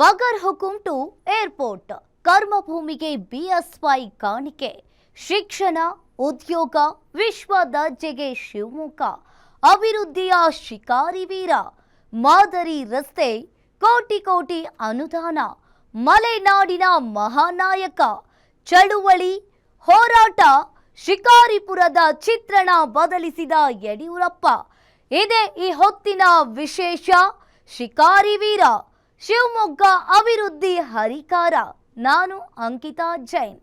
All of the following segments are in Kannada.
ಬಗರ್ ಹುಕುಂ ಟು ಏರ್ಪೋರ್ಟ್ ಕರ್ಮಭೂಮಿಗೆ ಬಿಎಸ್ವೈ ಕಾಣಿಕೆ ಶಿಕ್ಷಣ ಉದ್ಯೋಗ ವಿಶ್ವ ದರ್ಜೆಗೆ ಶಿವಮೊಗ್ಗ ಅಭಿವೃದ್ಧಿಯ ಶಿಕಾರಿ ವೀರ ಮಾದರಿ ರಸ್ತೆ ಕೋಟಿ ಕೋಟಿ ಅನುದಾನ ಮಲೆನಾಡಿನ ಮಹಾನಾಯಕ ಚಳುವಳಿ ಹೋರಾಟ ಶಿಕಾರಿಪುರದ ಚಿತ್ರಣ ಬದಲಿಸಿದ ಯಡಿಯೂರಪ್ಪ ಇದೇ ಈ ಹೊತ್ತಿನ ವಿಶೇಷ ಶಿಕಾರಿ ವೀರ ಶಿವಮೊಗ್ಗ ಅಭಿವೃದ್ಧಿ ಹರಿಕಾರ ನಾನು ಅಂಕಿತಾ ಜೈನ್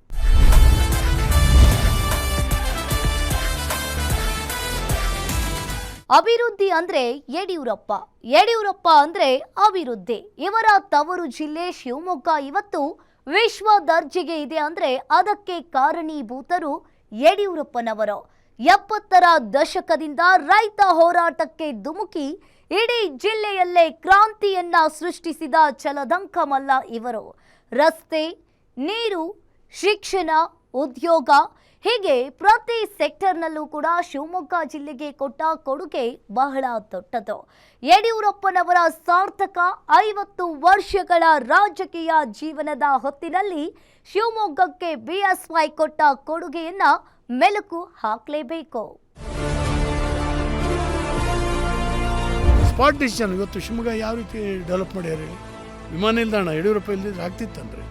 ಅಭಿವೃದ್ಧಿ ಅಂದ್ರೆ ಯಡಿಯೂರಪ್ಪ ಅಂದ್ರೆ ಅಭಿವೃದ್ಧಿ ಇವರ ತವರು ಜಿಲ್ಲೆ ಶಿವಮೊಗ್ಗ ಇವತ್ತು ವಿಶ್ವ ದರ್ಜೆಗೆ ಇದೆ ಅಂದ್ರೆ ಅದಕ್ಕೆ ಕಾರಣೀಭೂತರು ಯಡಿಯೂರಪ್ಪನವರು 70ರ ದಶಕದಿಂದ ರೈತ ಹೋರಾಟಕ್ಕೆ ಧುಮುಕಿ ಇಡೀ ಜಿಲ್ಲೆಯಲ್ಲೇ ಕ್ರಾಂತಿಯನ್ನ ಸೃಷ್ಟಿಸಿದ ಛಲದಂಕಮಲ್ಲ ಇವರು ರಸ್ತೆ ನೀರು ಶಿಕ್ಷಣ ಉದ್ಯೋಗ ಹೀಗೆ ಪ್ರತಿ ಸೆಕ್ಟರ್ನಲ್ಲೂ ಕೂಡ ಶಿವಮೊಗ್ಗ ಜಿಲ್ಲೆಗೆ ಕೊಟ್ಟ ಕೊಡುಗೆ ಬಹಳ ದೊಡ್ಡದು ಯಡಿಯೂರಪ್ಪನವರ ಸಾರ್ಥಕ 50 ವರ್ಷಗಳ ರಾಜಕೀಯ ಜೀವನದ ಹೊತ್ತಿನಲ್ಲಿ ಶಿವಮೊಗ್ಗಕ್ಕೆ ಬಿಎಸ್ವೈ ಕೊಟ್ಟ ಕೊಡುಗೆಯನ್ನ ಮೆಲುಕು ಹಾಕಲೇಬೇಕು. ಸ್ಪಾಟ್ ಡಿಸಿಷನ್ ಇವತ್ತು ಶಿವಮೊಗ್ಗ ಯಾವ ರೀತಿ ಡೆವಲಪ್ ಮಾಡ್ಯಾರ ವಿಮಾನ ನಿಲ್ದಾಣ ಯಡಿಯೂರಪ್ಪ ಇಲ್ಲದಿದ್ರೆ ಆಗ್ತಿತ್ತಂದ್ರೆ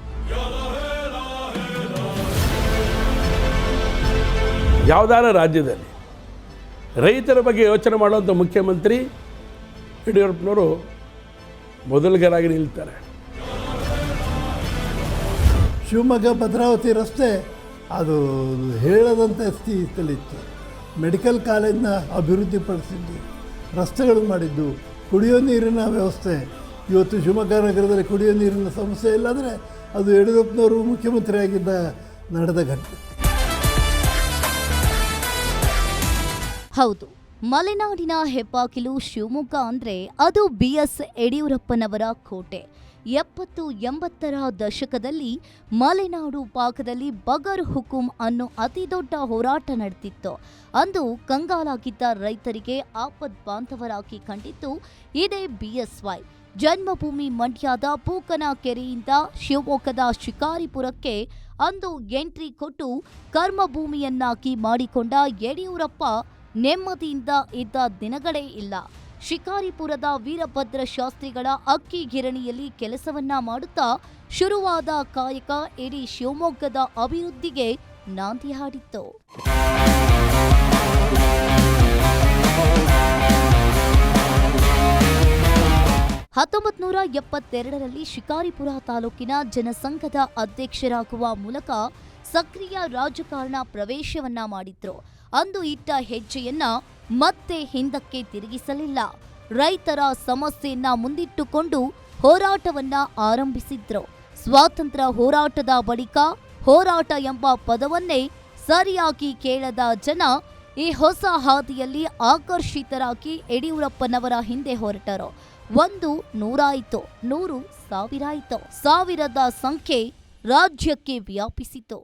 ಯಾವುದಾರ ರಾಜ್ಯದಲ್ಲಿ ರೈತರ ಬಗ್ಗೆ ಯೋಚನೆ ಮಾಡುವಂಥ ಮುಖ್ಯಮಂತ್ರಿ ಯಡಿಯೂರಪ್ಪನವರು ಮೊದಲಿಗರಾಗಿ ನಿಲ್ತಾರೆ. ಶಿವಮೊಗ್ಗ ಭದ್ರಾವತಿ ರಸ್ತೆ ಅದು ಹೇಳದಂಥ ಸ್ಥಿತಿಯಲ್ಲಿತ್ತು. ಮೆಡಿಕಲ್ ಕಾಲೇಜನ್ನ ಅಭಿವೃದ್ಧಿಪಡಿಸಿದ್ದು, ರಸ್ತೆಗಳು ಮಾಡಿದ್ದು, ಕುಡಿಯೋ ನೀರಿನ ವ್ಯವಸ್ಥೆ. ಇವತ್ತು ಶಿವಮೊಗ್ಗ ನಗರದಲ್ಲಿ ಕುಡಿಯೋ ನೀರಿನ ಸಮಸ್ಯೆ ಇಲ್ಲಾಂದರೆ ಅದು ಯಡಿಯೂರಪ್ಪನವರು ಮುಖ್ಯಮಂತ್ರಿಯಾಗಿದ್ದ ನಡೆದ ಘಟನೆ. ಹೌದು, ಮಲೆನಾಡಿನ ಹೆಬ್ಬಾಗಿಲು ಶಿವಮೊಗ್ಗ ಅಂದ್ರೆ ಅದು ಬಿಎಸ್ ಯಡಿಯೂರಪ್ಪನವರ ಕೋಟೆ. 70-80ರ ದಶಕದಲ್ಲಿ ಮಲೆನಾಡು ಭಾಗದಲ್ಲಿ ಬಗರ್ ಹುಕುಂ ಅನ್ನೋ ಅತಿ ದೊಡ್ಡ ಹೋರಾಟ ನಡೆದಿತ್ತು. ಅಂದು ಕಂಗಾಲಾಗಿದ್ದ ರೈತರಿಗೆ ಆಪದ್ ಬಾಂಧವರಾಗಿ ಕಂಡಿತ್ತು ಇದೇ ಬಿಎಸ್ವೈ. ಜನ್ಮಭೂಮಿ ಮಂಡ್ಯದ ಪೂಕನ ಕೆರೆಯಿಂದ ಶಿವಮೊಗ್ಗದ ಶಿಕಾರಿಪುರಕ್ಕೆ ಅಂದು ಎಂಟ್ರಿ ಕೊಟ್ಟು ಕರ್ಮಭೂಮಿಯನ್ನಾಗಿ ಮಾಡಿಕೊಂಡ ಯಡಿಯೂರಪ್ಪ ನೆಮ್ಮದಿಯಿಂದ ಇದ್ದ ದಿನಗಳೇ ಇಲ್ಲ. ಶಿಕಾರಿಪುರದ ವೀರಭದ್ರ ಶಾಸ್ತ್ರಿಗಳ ಅಕ್ಕಿ ಗಿರಣಿಯಲ್ಲಿ ಕೆಲಸವನ್ನ ಮಾಡುತ್ತಾ ಶುರುವಾದ ಕಾಯಕ ಇಡೀ ಶಿವಮೊಗ್ಗದ ಅಭಿವೃದ್ಧಿಗೆ ನಾಂದಿ ಹಾಡಿತ್ತು. 1972ರಲ್ಲಿ ಶಿಕಾರಿಪುರ ತಾಲೂಕಿನ ಜನಸಂಘದ ಅಧ್ಯಕ್ಷರಾಗುವ ಮೂಲಕ ಸಕ್ರಿಯ ರಾಜಕಾರಣ ಪ್ರವೇಶವನ್ನ ಮಾಡಿದ್ರು. ಅಂದು ಇಟ್ಟ ಹೆಜ್ಜೆಯನ್ನ ಮತ್ತೆ ಹಿಂದಕ್ಕೆ ತಿರುಗಿಸಲಿಲ್ಲ. ರೈತರ ಸಮಸ್ಯೆಯನ್ನ ಮುಂದಿಟ್ಟುಕೊಂಡು ಹೋರಾಟವನ್ನ ಆರಂಭಿಸಿದ್ರು. ಸ್ವಾತಂತ್ರ್ಯ ಹೋರಾಟದ ಬಳಿಕ ಹೋರಾಟ ಎಂಬ ಪದವನ್ನೇ ಸರಿಯಾಗಿ ಕೇಳದ ಜನ ಈ ಹೊಸ ಹಾದಿಯಲ್ಲಿ ಆಕರ್ಷಿತರಾಗಿ ಯಡಿಯೂರಪ್ಪನವರ ಹಿಂದೆ ಹೊರಟರು. 100 ಆಯಿತು, 100 ಸಾವಿರ ಆಯಿತು, ಸಾವಿರದ ಸಂಖ್ಯೆ ರಾಜ್ಯಕ್ಕೆ ವ್ಯಾಪಿಸಿತು.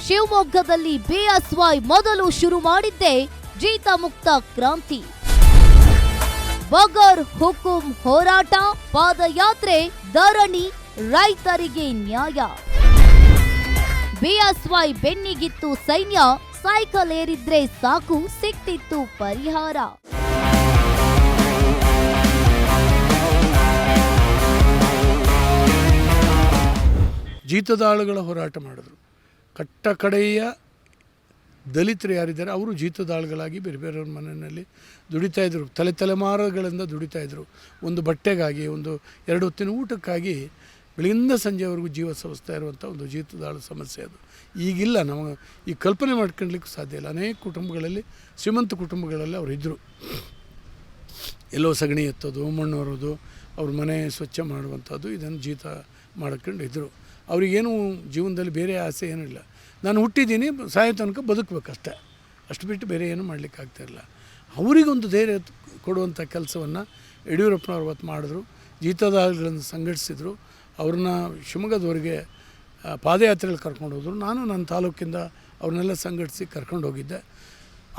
ಶಿವಮೊಗ್ಗದಲ್ಲಿ ಬಿಎಸ್ವೈ ಮೊದಲು ಶುರು ಮಾಡಿದ್ದೇ ಜೀತ ಮುಕ್ತ ಕ್ರಾಂತಿ. ಬಗರ್ ಹುಕುಂ ಹೋರಾಟ, ಪಾದಯಾತ್ರೆ, ಧರಣಿ, ರೈತರಿಗೆ ನ್ಯಾಯ. ಬಿಎಸ್ವೈ ಬೆನ್ನಿಗಿತ್ತು ಸೈನ್ಯ, ಸೈಕಲ್ ಏರಿದ್ರೆ ಸಾಕು ಸಿಕ್ತಿತ್ತು ಪರಿಹಾರ. ಜೀತದಾಳುಗಳ ಹೋರಾಟ ಮಾಡಿದ್ರು. ಕಟ್ಟ ಕಡೆಯ ದಲಿತರು ಯಾರಿದ್ದಾರೆ ಅವರು ಜೀತದಾಳುಗಳಾಗಿ ಬೇರೆ ಬೇರೆಯವ್ರ ಮನೆಯಲ್ಲಿ ದುಡಿತಾಯಿದ್ರು. ತಲೆಮಾರುಗಳಿಂದ ದುಡಿತಾಯಿದ್ರು. ಒಂದು ಬಟ್ಟೆಗಾಗಿ, ಒಂದು 2 ಹೊತ್ತಿನ ಊಟಕ್ಕಾಗಿ ಬೆಳಗಿಂದ ಸಂಜೆವರೆಗೂ ಜೀವ ಸವಿಸ್ತಾ ಇರುವಂಥ ಒಂದು ಜೀತದಾಳು ಸಮಸ್ಯೆ ಅದು ಈಗಿಲ್ಲ. ನಮಗೆ ಈ ಕಲ್ಪನೆ ಮಾಡ್ಕೊಳ್ಳಿಕ್ಕೂ ಸಾಧ್ಯ ಇಲ್ಲ. ಅನೇಕ ಕುಟುಂಬಗಳಲ್ಲಿ, ಶ್ರೀಮಂತ ಕುಟುಂಬಗಳಲ್ಲಿ ಅವರು ಇದ್ದರು. ಎಲ್ಲೋ ಸಗಣಿ ಎತ್ತೋದು, ಮಣ್ಣು ಹೊರೋದು, ಅವ್ರ ಮನೆ ಸ್ವಚ್ಛ ಮಾಡುವಂಥದ್ದು, ಇದನ್ನು ಜೀತ ಮಾಡ್ಕೊಂಡು ಇದ್ದರು. ಅವರಿಗೇನು ಜೀವನದಲ್ಲಿ ಬೇರೆ ಆಸೆ ಏನೂ ಇಲ್ಲ. ನಾನು ಹುಟ್ಟಿದ್ದೀನಿ, ಸಾಯೋ ತನಕ ಬದುಕಬೇಕಷ್ಟೆ, ಅಷ್ಟು ಬಿಟ್ಟು ಬೇರೆ ಏನೂ ಮಾಡಲಿಕ್ಕೆ ಆಗ್ತಾಯಿರಲಿಲ್ಲ. ಅವರಿಗೊಂದು ಧೈರ್ಯ ಕೊಡುವಂಥ ಕೆಲಸವನ್ನು ಯಡಿಯೂರಪ್ಪನವ್ರು ಅವತ್ತು ಮಾಡಿದ್ರು. ಜೀತದಾಳುಗಳನ್ನು ಸಂಘಟಿಸಿದರು. ಅವ್ರನ್ನ ಶಿವಮೊಗ್ಗದವರೆಗೆ ಪಾದಯಾತ್ರೆಯಲ್ಲಿ ಕರ್ಕೊಂಡು ಹೋದರು. ನಾನು ನನ್ನ ತಾಲೂಕಿಂದ ಅವ್ರನ್ನೆಲ್ಲ ಸಂಘಟಿಸಿ ಕರ್ಕೊಂಡು ಹೋಗಿದ್ದೆ.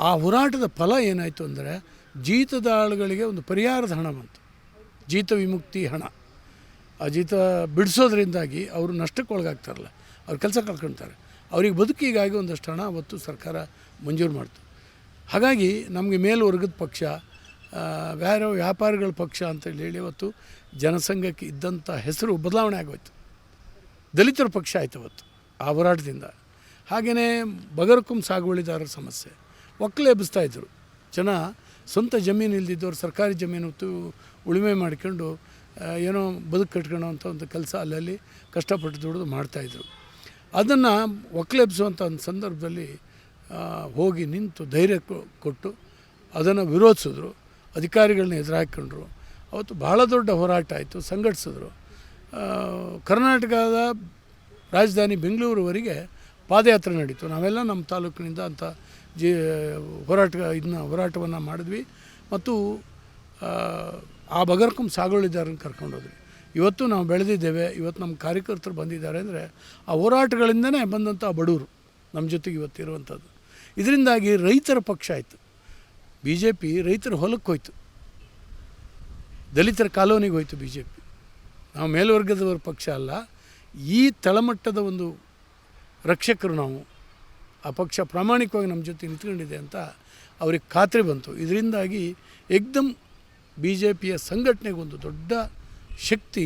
ಆ ಹೋರಾಟದ ಫಲ ಏನಾಯಿತು ಅಂದರೆ ಜೀತದಾಳುಗಳಿಗೆ ಒಂದು ಪರಿಹಾರದ ಹಣ ಬಂತು, ಜೀತ ವಿಮುಕ್ತಿ ಹಣ. ಆ ಜೀತ ಬಿಡಿಸೋದ್ರಿಂದಾಗಿ ಅವರು ನಷ್ಟಕ್ಕೆ ಒಳಗಾಗ್ತಾರಲ್ಲ, ಅವ್ರು ಕೆಲಸ ಕಳ್ಕೊಳ್ತಾರೆ. ಅವ್ರಿಗೆ ಬದುಕಿಗಾಗಿ ಒಂದಷ್ಟು ಹಣ ಅವತ್ತು ಸರ್ಕಾರ ಮಂಜೂರು ಮಾಡ್ತು. ಹಾಗಾಗಿ ನಮಗೆ ಮೇಲ್ವರ್ಗದ ಪಕ್ಷ, ವ್ಯಾಪಾರಿಗಳ ಪಕ್ಷ ಅಂತೇಳಿ ಹೇಳಿ ಅವತ್ತು ಜನಸಂಘಕ್ಕೆ ಇದ್ದಂಥ ಹೆಸರು ಬದಲಾವಣೆ ಆಗೋಯ್ತು. ದಲಿತರ ಪಕ್ಷ ಆಯಿತು ಅವತ್ತು ಆ ಹೋರಾಟದಿಂದ. ಹಾಗೆಯೇ ಬಗರ್ಕುಂ ಸಾಗುವಳಿದಾರರ ಸಮಸ್ಯೆ, ಒಕ್ಕಲೆ ಎಬ್ಬಿಸ್ತಾಯಿದ್ರು ಜನ. ಸ್ವಂತ ಜಮೀನು ಇಲ್ದಿದ್ದವ್ರು ಸರ್ಕಾರಿ ಜಮೀನು ಉಳುಮೆ ಮಾಡ್ಕೊಂಡು ಏನೋ ಬದುಕು ಕಟ್ಕೊಳ್ಳೋ ಅಂಥ ಒಂದು ಕೆಲಸ ಅಲ್ಲಲ್ಲಿ ಕಷ್ಟಪಟ್ಟು ದುಡಿದು ಮಾಡ್ತಾಯಿದ್ರು. ಅದನ್ನು ಒಕ್ಕಲೆಬ್ಬಿಸುವಂಥ ಒಂದು ಸಂದರ್ಭದಲ್ಲಿ ಹೋಗಿ ನಿಂತು ಧೈರ್ಯ ಕೊಟ್ಟು ಅದನ್ನು ವಿರೋಧಿಸಿದ್ರು. ಅಧಿಕಾರಿಗಳನ್ನ ಎದುರಾಕೊಂಡ್ರು. ಅವತ್ತು ಭಾಳ ದೊಡ್ಡ ಹೋರಾಟ ಆಯಿತು, ಸಂಘಟಿಸಿದ್ರು. ಕರ್ನಾಟಕದ ರಾಜಧಾನಿ ಬೆಂಗಳೂರುವರೆಗೆ ಪಾದಯಾತ್ರೆ ನಡೀತು. ನಾವೆಲ್ಲ ನಮ್ಮ ತಾಲೂಕಿನಿಂದ ಅಂಥ ಹೋರಾಟವನ್ನು ಮಾಡಿದ್ವಿ. ಮತ್ತು ಆ ಬಗರ್ಕುಂ ಸಾಗುವಳಿದಾರರನ್ನು ಕರ್ಕೊಂಡೋದ್ವಿ. ಇವತ್ತು ನಾವು ಬೆಳೆದಿದ್ದೇವೆ, ಇವತ್ತು ನಮ್ಮ ಕಾರ್ಯಕರ್ತರು ಬಂದಿದ್ದಾರೆ ಅಂದರೆ ಆ ಹೋರಾಟಗಳಿಂದನೇ ಬಂದಂಥ ಬಡವರು ನಮ್ಮ ಜೊತೆಗೆ ಇವತ್ತಿರುವಂಥದ್ದು. ಇದರಿಂದಾಗಿ ರೈತರ ಪಕ್ಷ ಆಯಿತು. BJP ರೈತರ ಹೊಲಕ್ಕೆ ಹೋಯ್ತು, ದಲಿತರ ಕಾಲೋನಿಗೆ ಹೋಯ್ತು BJP. ನಾವು ಮೇಲ್ವರ್ಗದವರ ಪಕ್ಷ ಅಲ್ಲ, ಈ ತಳಮಟ್ಟದ ಒಂದು ರಕ್ಷಕರು ನಾವು. ಆ ಪಕ್ಷ ಪ್ರಾಮಾಣಿಕವಾಗಿ ನಮ್ಮ ಜೊತೆ ನಿಂತ್ಕೊಂಡಿದೆ ಅಂತ ಅವ್ರಿಗೆ ಖಾತ್ರಿ ಬಂತು. ಇದರಿಂದಾಗಿ ಏಕ್ದಮ್ BJPಯ ಸಂಘಟನೆಗೆ ಒಂದು ದೊಡ್ಡ ಶಕ್ತಿ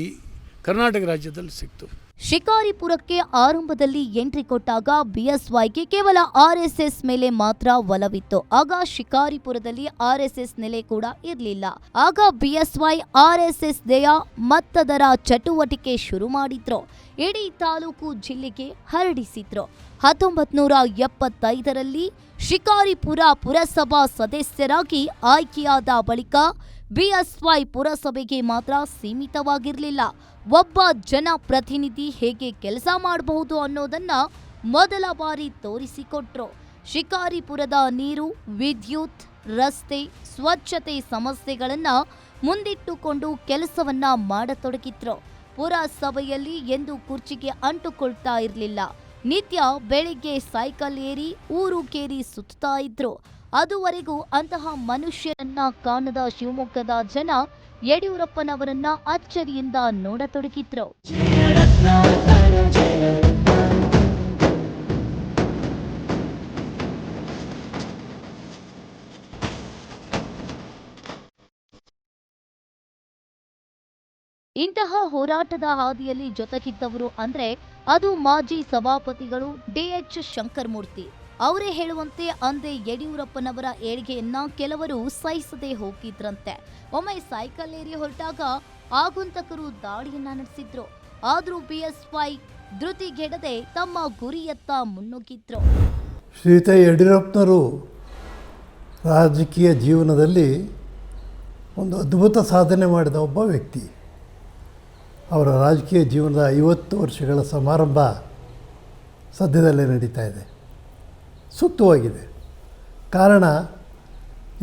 ಕರ್ನಾಟಕ ರಾಜ್ಯದಲ್ಲಿ ಸಿಕ್ತು. ಶಿಕಾರಿಪುರಕ್ಕೆ ಆರಂಭದಲ್ಲಿ ಎಂಟ್ರಿ ಕೊಟ್ಟಾಗ BSYಗೆ ಕೇವಲ RSS ಮೇಲೆ ಮಾತ್ರ ಒಲವಿತ್ತು. ಆಗ ಶಿಕಾರಿಪುರದಲ್ಲಿ RSS ನೆಲೆ ಕೂಡ ಇರಲಿಲ್ಲ. ಆಗ BSY RSS ದೇಯ ಮತ್ತದರ ಚಟುವಟಿಕೆ ಶುರು ಮಾಡಿದ್ರು. ಇಡೀ ತಾಲೂಕು ಜಿಲ್ಲೆಗೆ ಹರಡಿಸಿದ್ರು. 1975ರಲ್ಲಿ ಶಿಕಾರಿಪುರ ಪುರಸಭಾ ಸದಸ್ಯರಾಗಿ ಆಯ್ಕೆಯಾದ ಬಳಿಕ BSY ಪುರಸಭೆಗೆ ಮಾತ್ರ ಸೀಮಿತವಾಗಿರಲಿಲ್ಲ. ಒಬ್ಬ ಜನಪ್ರತಿನಿಧಿ ಹೇಗೆ ಕೆಲಸ ಮಾಡಬಹುದು ಅನ್ನೋದನ್ನ ಮೊದಲ ಬಾರಿ ತೋರಿಸಿಕೊಟ್ರು. ಶಿಕಾರಿಪುರದ ನೀರು, ವಿದ್ಯುತ್, ರಸ್ತೆ, ಸ್ವಚ್ಛತೆ ಸಮಸ್ಯೆಗಳನ್ನ ಮುಂದಿಟ್ಟುಕೊಂಡು ಕೆಲಸವನ್ನ ಮಾಡತೊಡಗಿದ್ರು. ಪುರಸಭೆಯಲ್ಲಿ ಎಂದು ಕುರ್ಚಿಗೆ ಅಂಟುಕೊಳ್ತಾ ಇರಲಿಲ್ಲ. ನಿತ್ಯ ಬೆಳಿಗ್ಗೆ ಸೈಕಲ್ ಏರಿ ಊರು ಕೇರಿ ಸುತ್ತಾ ಇದ್ರು. ಅದುವರೆಗೂ ಅಂತಹ ಮನುಷ್ಯರನ್ನ ಕಾಣದ ಶಿವಮೊಗ್ಗದ ಜನ ಯಡಿಯೂರಪ್ಪನವರನ್ನ ಅಚ್ಚರಿಯಿಂದ ನೋಡತೊಡಗಿದ್ರು. ಇಂತಹ ಹೋರಾಟದ ಹಾದಿಯಲ್ಲಿ ಜೊತೆಗಿದ್ದವರು ಅಂದ್ರೆ ಅದು ಮಾಜಿ ಸಭಾಪತಿಗಳು DH ಶಂಕರಮೂರ್ತಿ. ಅವರೇ ಹೇಳುವಂತೆ ಅಂದೇ ಯಡಿಯೂರಪ್ಪನವರ ಏಳಿಗೆಯನ್ನ ಕೆಲವರು ಸಹಿಸದೆ ಹೋಗಿದ್ರಂತೆ. ಒಮ್ಮೆ ಸೈಕಲ್ ಏರಿ ಹೊರಟಾಗ ಆಗುಂತಕರು ದಾಳಿಯನ್ನ ನಡೆಸಿದ್ರು. ಆದ್ರೂ BSY ಧೃತಿಗೆಡದೆ ತಮ್ಮ ಗುರಿಯತ್ತ ಮುನ್ನುಗ್ಗಿದ್ರು. ಶ್ರೀಯುತ ಯಡಿಯೂರಪ್ಪನವರು ರಾಜಕೀಯ ಜೀವನದಲ್ಲಿ ಒಂದು ಅದ್ಭುತ ಸಾಧನೆ ಮಾಡಿದ ಒಬ್ಬ ವ್ಯಕ್ತಿ. ಅವರ ರಾಜಕೀಯ ಜೀವನದ 50 ವರ್ಷಗಳ ಸಮಾರಂಭ ಸದ್ಯದಲ್ಲೇ ನಡೀತಾ ಇದೆ. ಸೂಕ್ತವಾಗಿದೆ. ಕಾರಣ,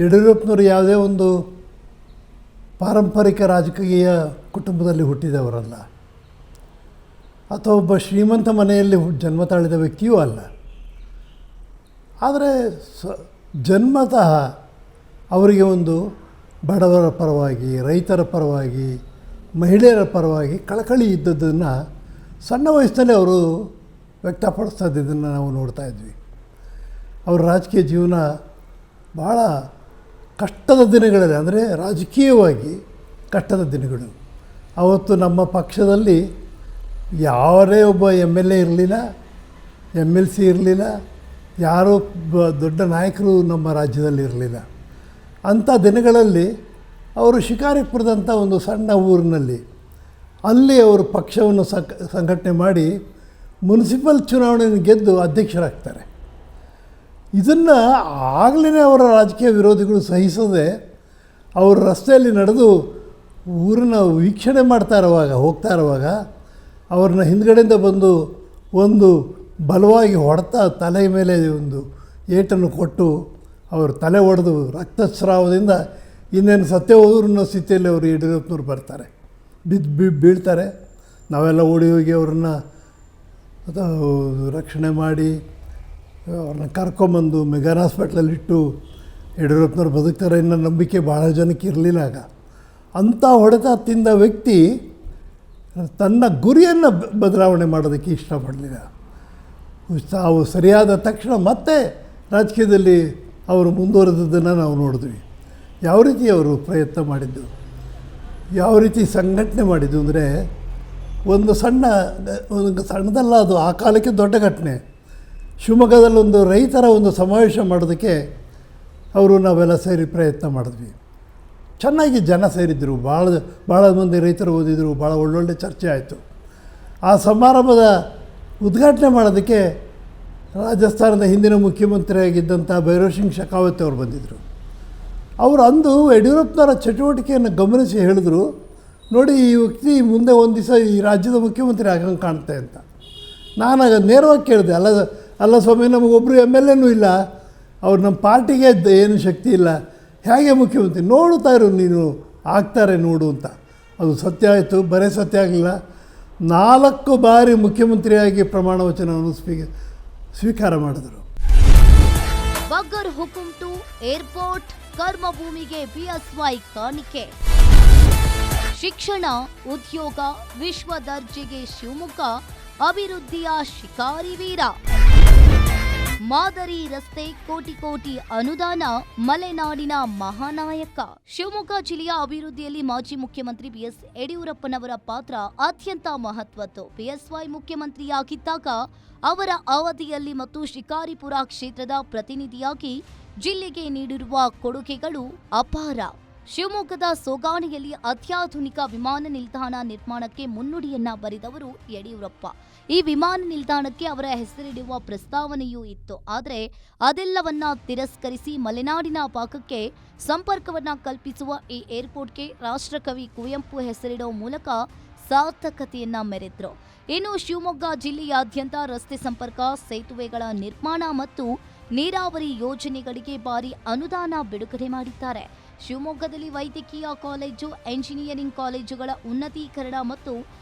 ಯಡಿಯೂರಪ್ಪನವರು ಯಾವುದೇ ಒಂದು ಪಾರಂಪರಿಕ ರಾಜಕೀಯ ಕುಟುಂಬದಲ್ಲಿ ಹುಟ್ಟಿದವರಲ್ಲ, ಅಥವಾ ಒಬ್ಬ ಶ್ರೀಮಂತ ಮನೆಯಲ್ಲಿ ಜನ್ಮ ತಾಳಿದ ವ್ಯಕ್ತಿಯೂ ಅಲ್ಲ. ಆದರೆ ಜನ್ಮತಃ ಅವರಿಗೆ ಒಂದು ಬಡವರ ಪರವಾಗಿ, ರೈತರ ಪರವಾಗಿ, ಮಹಿಳೆಯರ ಪರವಾಗಿ ಕಳಕಳಿ ಇದ್ದದ್ದನ್ನು ಸಣ್ಣ ವಯಸ್ಸಿನಲ್ಲಿ ಅವರು ವ್ಯಕ್ತಪಡಿಸ್ತಾ ಇದ್ದದ್ದನ್ನು ನಾವು ನೋಡ್ತಾ ಇದ್ವಿ. ಅವರ ರಾಜಕೀಯ ಜೀವನ ಭಾಳ ಕಷ್ಟದ ದಿನಗಳಲ್ಲಿ, ಅಂದರೆ ರಾಜಕೀಯವಾಗಿ ಕಷ್ಟದ ದಿನಗಳು. ಅವತ್ತು ನಮ್ಮ ಪಕ್ಷದಲ್ಲಿ ಯಾರೇ ಒಬ್ಬ MLA ಇರಲಿಲ್ಲ, MLC ಇರಲಿಲ್ಲ, ಯಾರೂ ದೊಡ್ಡ ನಾಯಕರು ನಮ್ಮ ರಾಜ್ಯದಲ್ಲಿ ಇರಲಿಲ್ಲ. ಅಂಥ ದಿನಗಳಲ್ಲಿ ಅವರು ಶಿಕಾರಿಪುರದಂಥ ಒಂದು ಸಣ್ಣ ಊರಿನಲ್ಲಿ ಅಲ್ಲಿ ಅವರು ಪಕ್ಷವನ್ನು ಸಂಘಟನೆ ಮಾಡಿ ಮುನ್ಸಿಪಲ್ ಚುನಾವಣೆಯನ್ನು ಗೆದ್ದು ಅಧ್ಯಕ್ಷರಾಗ್ತಾರೆ. ಇದನ್ನು ಆಗಲೇ ಅವರ ರಾಜಕೀಯ ವಿರೋಧಿಗಳು ಸಹಿಸದೆ ಅವರು ರಸ್ತೆಯಲ್ಲಿ ನಡೆದು ಊರನ್ನ ವೀಕ್ಷಣೆ ಹೋಗ್ತಾ ಇರುವಾಗ ಅವ್ರನ್ನ ಹಿಂದ್ಗಡೆಯಿಂದ ಬಂದು ಒಂದು ಬಲವಾಗಿ ಹೊಡೆತ ತಲೆಯ ಮೇಲೆ ಒಂದು ಏಟನ್ನು ಕೊಟ್ಟು ಅವರು ತಲೆ ಒಡೆದು ರಕ್ತಸ್ರಾವದಿಂದ ಇನ್ನೇನು ಸತ್ಯ ಹೋದ್ರು ಅನ್ನೋ ಸ್ಥಿತಿಯಲ್ಲಿ ಅವರು ಯಡಿಯೂರಪ್ಪನವ್ರು ಬರ್ತಾರೆ, ಬೀಳ್ತಾರೆ. ನಾವೆಲ್ಲ ಓಡಿ ಹೋಗಿ ಅವ್ರನ್ನ ರಕ್ಷಣೆ ಮಾಡಿ ಅವ್ರನ್ನ ಕರ್ಕೊಂಬಂದು ಮೆಗಾನ್ ಹಾಸ್ಪಿಟ್ಲಲ್ಲಿಟ್ಟು ಯಡಿಯೂರಪ್ಪನವ್ರು ಬದುಕ್ತಾರೆ ಅನ್ನೋ ನಂಬಿಕೆ ಭಾಳ ಜನಕ್ಕೆ ಇರಲಿಲ್ಲ. ಆಗ ಅಂಥ ಹೊಡೆತ ತಿಂದ ವ್ಯಕ್ತಿ ತನ್ನ ಗುರಿಯನ್ನು ಬದಲಾವಣೆ ಮಾಡೋದಕ್ಕೆ ಇಷ್ಟಪಡಲಿಲ್ಲ. ತಾವು ಸರಿಯಾದ ತಕ್ಷಣ ಮತ್ತೆ ರಾಜಕೀಯದಲ್ಲಿ ಅವರು ಮುಂದುವರೆದದ್ದನ್ನು ನಾವು ನೋಡಿದ್ವಿ. ಯಾವ ರೀತಿ ಅವರು ಪ್ರಯತ್ನ ಮಾಡಿದ್ದು, ಯಾವ ರೀತಿ ಸಂಘಟನೆ ಮಾಡಿದ್ದು ಅಂದರೆ ಒಂದು ಸಣ್ಣದಲ್ಲ ಅದು, ಆ ಕಾಲಕ್ಕೆ ದೊಡ್ಡ ಘಟನೆ. ಶಿವಮೊಗ್ಗದಲ್ಲಿ ಒಂದು ರೈತರ ಒಂದು ಸಮಾವೇಶ ಮಾಡೋದಕ್ಕೆ ನಾವೆಲ್ಲ ಸೇರಿ ಪ್ರಯತ್ನ ಮಾಡಿದ್ವಿ. ಚೆನ್ನಾಗಿ ಜನ ಸೇರಿದ್ದರು, ಭಾಳ ಮಂದಿ ರೈತರು ಓದಿದರು, ಭಾಳ ಒಳ್ಳೊಳ್ಳೆ ಚರ್ಚೆ ಆಯಿತು. ಆ ಸಮಾರಂಭದ ಉದ್ಘಾಟನೆ ಮಾಡೋದಕ್ಕೆ ರಾಜಸ್ಥಾನದ ಹಿಂದಿನ ಮುಖ್ಯಮಂತ್ರಿಯಾಗಿದ್ದಂಥ ಭೈರವ್ ಸಿಂಗ್ ಶೆಖಾವತ್ ಅವರು ಬಂದಿದ್ದರು. ಅವರು ಅಂದು ಯಡಿಯೂರಪ್ಪನವರ ಚಟುವಟಿಕೆಯನ್ನು ಗಮನಿಸಿ ಹೇಳಿದ್ರು, ನೋಡಿ ಈ ವ್ಯಕ್ತಿ ಮುಂದೆ ಒಂದು ದಿವಸ ಈ ರಾಜ್ಯದ ಮುಖ್ಯಮಂತ್ರಿ ಆಗಂಗೆ ಕಾಣುತ್ತೆ ಅಂತ. ನಾನಾಗ ನೇರವಾಗಿ ಕೇಳಿದೆ, ಅಲ್ಲ ಸ್ವಾಮಿ, ನಮಗೊಬ್ಬರು MLAನೂ ಇಲ್ಲ, ಅವ್ರು ನಮ್ಮ ಪಾರ್ಟಿಗೆ ಏನು ಶಕ್ತಿ ಇಲ್ಲ, ಹೇಗೆ ಮುಖ್ಯಮಂತ್ರಿ, ನೋಡುತ್ತಾ ಇರು ನೀನು, ಆಗ್ತಾರೆ ನೋಡು ಅಂತ. ಅದು ಸತ್ಯ ಆಯಿತು. ಬರೀ ಸತ್ಯ ಆಗಲಿಲ್ಲ, 4 ಬಾರಿ ಮುಖ್ಯಮಂತ್ರಿಯಾಗಿ ಪ್ರಮಾಣ ವಚನವನ್ನು ಸ್ವೀಕಾರ ಮಾಡಿದರು. ಬಗರ್ ಹುಕುಂ ಟು ಏರ್ಪೋರ್ಟ್, ಕರ್ಮಭೂಮಿಗೆ BSY ಕಾಣಿಕೆ. ಶಿಕ್ಷಣ, ಉದ್ಯೋಗ, ವಿಶ್ವ ದರ್ಜೆಗೆ ಶಿವಮೊಗ್ಗ, ಅಭಿವೃದ್ಧಿಯ ಶಿಕಾರಿ ವೀರ. ಮಾದರಿ ರಸ್ತೆ, ಕೋಟಿ ಅನುದಾನ, ಮಲೆನಾಡಿನ ಮಹಾನಾಯಕ. ಶಿವಮೊಗ್ಗ ಜಿಲ್ಲೆಯ ಅಭಿವೃದ್ಧಿಯಲ್ಲಿ ಮಾಜಿ ಮುಖ್ಯಮಂತ್ರಿ BS ಯಡಿಯೂರಪ್ಪನವರ ಪಾತ್ರ ಅತ್ಯಂತ ಮಹತ್ವದ್ದು. BSY ಮುಖ್ಯಮಂತ್ರಿಯಾಗಿದ್ದಾಗ ಅವರ ಅವಧಿಯಲ್ಲಿ ಮತ್ತು ಶಿಕಾರಿಪುರ ಕ್ಷೇತ್ರದ ಪ್ರತಿನಿಧಿಯಾಗಿ ಜಿಲ್ಲೆಗೆ ನೀಡಿರುವ ಕೊಡುಗೆಗಳು ಅಪಾರ. ಶಿವಮೊಗ್ಗದ ಸೊಗಾಣಿಯಲ್ಲಿ ಅತ್ಯಾಧುನಿಕ ವಿಮಾನ ನಿಲ್ದಾಣ ನಿರ್ಮಾಣಕ್ಕೆ ಮುನ್ನುಡಿಯನ್ನ ಬರೆದವರು ಯಡಿಯೂರಪ್ಪ. ಈ ವಿಮಾನ ನಿಲ್ದಾಣಕ್ಕೆ ಅವರ ಹೆಸರಿಡುವ ಪ್ರಸ್ತಾವನೆಯೂ ಇತ್ತು. ಆದರೆ ಅದೆಲ್ಲವನ್ನ ತಿರಸ್ಕರಿಸಿ ಮಲೆನಾಡಿನ ಭಾಗಕ್ಕೆ ಸಂಪರ್ಕವನ್ನ ಕಲ್ಪಿಸುವ ಈ ಏರ್ಪೋರ್ಟ್ಗೆ ರಾಷ್ಟ್ರಕವಿ ಕುವೆಂಪು ಹೆಸರಿಡುವ ಮೂಲಕ ಸಾರ್ಥಕತೆಯನ್ನ ಮೆರೆದ್ರು. ಇನ್ನು ಶಿವಮೊಗ್ಗ ಜಿಲ್ಲೆಯಾದ್ಯಂತ ರಸ್ತೆ ಸಂಪರ್ಕ, ಸೇತುವೆಗಳ ನಿರ್ಮಾಣ ಮತ್ತು ನೀರಾವರಿ ಯೋಜನೆಗಳಿಗೆ ಭಾರಿ ಅನುದಾನ ಬಿಡುಗಡೆ ಮಾಡಿದ್ದಾರೆ. ಶಿವಮೊಗ್ಗದಲ್ಲಿ ವೈದ್ಯಕೀಯ ಕಾಲೇಜು, ಎಂಜಿನಿಯರಿಂಗ್ ಕಾಲೇಜುಗಳ ಉನ್ನತೀಕರಣ ಮತ್ತು